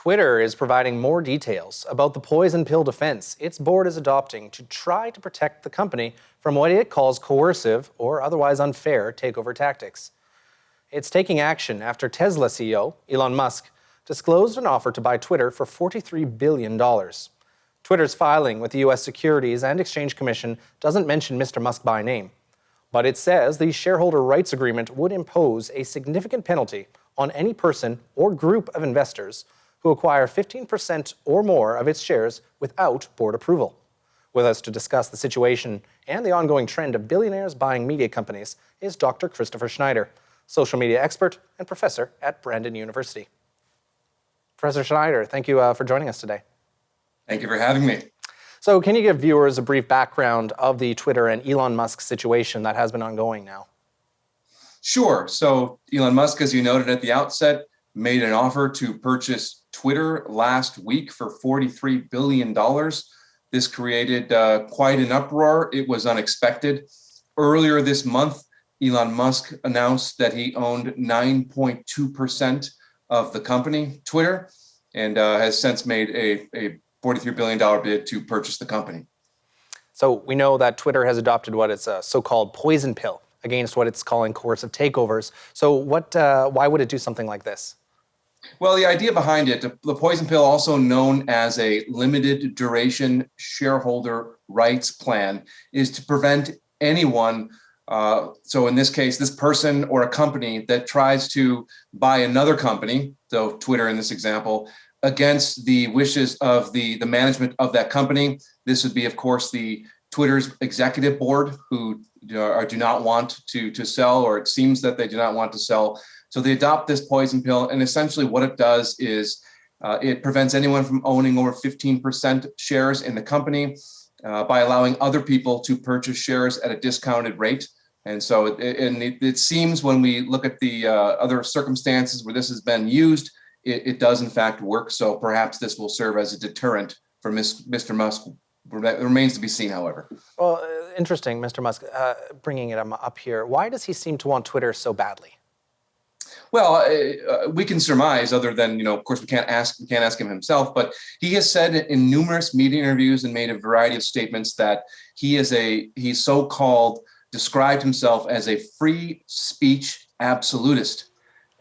Twitter is providing more details about the poison pill defense its board is adopting to try to protect the company from what it calls coercive or otherwise unfair takeover tactics. It's taking action after Tesla CEO Elon Musk disclosed an offer to buy Twitter for $43 billion. Twitter's filing with the U.S. Securities and Exchange Commission doesn't mention Mr. Musk by name, but it says the shareholder rights agreement would impose a significant penalty on any person or group of investors who acquire 15% or more of its shares without board approval. With us to discuss the situation and the ongoing trend of billionaires buying media companies is Dr. Christopher Schneider, social media expert and professor at Brandon University. Professor Schneider, thank you for joining us today. Thank you for having me. So can you give viewers a brief background of the Twitter and Elon Musk situation that has been ongoing now? Sure. So Elon Musk, as you noted at the outset, made an offer to purchase Twitter last week for $43 billion. This created quite an uproar. It was unexpected. Earlier this month, Elon Musk announced that he owned 9.2% of the company, Twitter, and has since made a $43 billion bid to purchase the company. So we know that Twitter has adopted what is a so-called poison pill against what it's calling coercive takeovers. So why would it do something like this? Well, the idea behind it, the poison pill, also known as a limited duration shareholder rights plan, is to prevent anyone, so in this case, this person or a company that tries to buy another company, so Twitter in this example, against the wishes of the management of that company. This would be, of course, the Twitter's executive board, who do not want to sell, or it seems that they do not want to sell. So they adopt this poison pill, and essentially what it does is it prevents anyone from owning over 15% shares in the company by allowing other people to purchase shares at a discounted rate. And so it seems, when we look at the other circumstances where this has been used, it does in fact work. So perhaps this will serve as a deterrent for Mr. Musk. That remains to be seen, however. Well, interesting, Mr. Musk, bringing it up here. Why does he seem to want Twitter so badly? Well, we can surmise, other than, of course, we can't ask him himself, but he has said in numerous media interviews and made a variety of statements that he's so-called described himself as a free speech absolutist.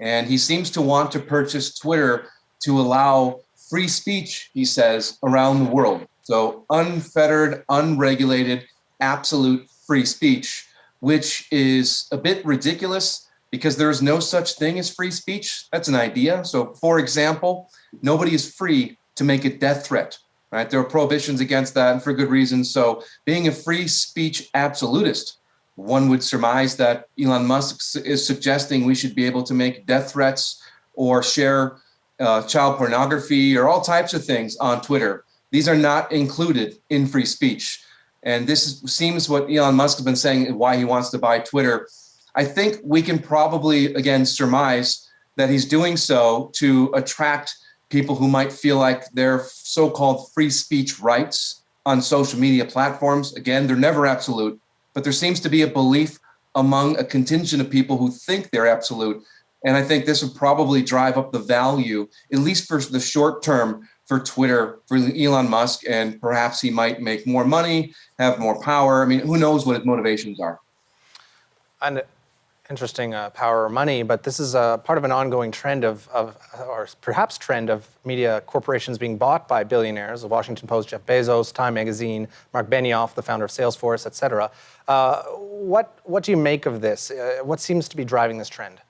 And he seems to want to purchase Twitter to allow free speech, he says, around the world. So unfettered, unregulated, absolute free speech, which is a bit ridiculous, because there is no such thing as free speech. That's an idea. So, for example, nobody is free to make a death threat, right? There are prohibitions against that, and for good reason. So being a free speech absolutist, one would surmise that Elon Musk is suggesting we should be able to make death threats or share child pornography or all types of things on Twitter. These are not included in free speech. And this seems what Elon Musk has been saying, why he wants to buy Twitter. I think we can probably, again, surmise that he's doing so to attract people who might feel like their so-called free speech rights on social media platforms. Again, they're never absolute, but there seems to be a belief among a contingent of people who think they're absolute. And I think this would probably drive up the value, at least for the short term, for Twitter, for Elon Musk, and perhaps he might make more money, have more power. I mean, who knows what his motivations are. And interesting power or money, but this is part of an ongoing trend or perhaps trend of media corporations being bought by billionaires, the Washington Post, Jeff Bezos, Time Magazine, Mark Benioff, the founder of Salesforce, etc. What do you make of this? What seems to be driving this trend?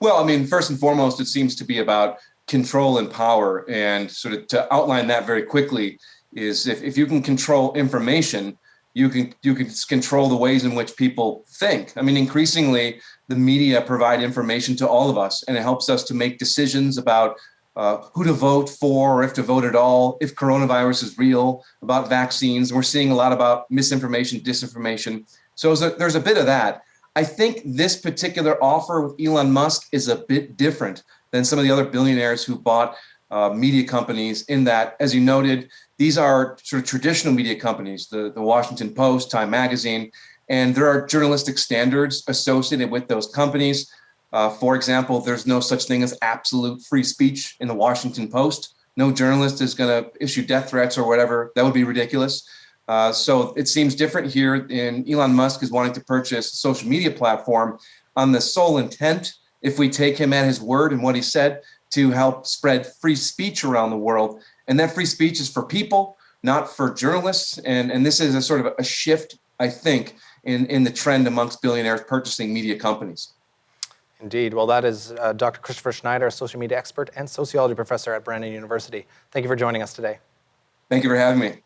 Well, I mean, first and foremost, it seems to be about control and power. And sort of to outline that very quickly is if you can control information, you can control the ways in which people think. I mean, increasingly, the media provide information to all of us, and it helps us to make decisions about who to vote for, or if to vote at all, if coronavirus is real, about vaccines. We're seeing a lot about misinformation, disinformation. So there's a bit of that. I think this particular offer with Elon Musk is a bit different than some of the other billionaires who bought media companies, in that, as you noted, these are sort of traditional media companies, the Washington Post, Time Magazine, and there are journalistic standards associated with those companies. For example, there's no such thing as absolute free speech in the Washington Post. No journalist is going to issue death threats or whatever. That would be ridiculous. So it seems different here. In Elon Musk is wanting to purchase a social media platform on the sole intent, if we take him at his word and what he said, to help spread free speech around the world. And that free speech is for people, not for journalists. And this is a sort of a shift, I think, in the trend amongst billionaires purchasing media companies. Indeed. Well, that is Dr. Christopher Schneider, a social media expert and sociology professor at Brandon University. Thank you for joining us today. Thank you for having me.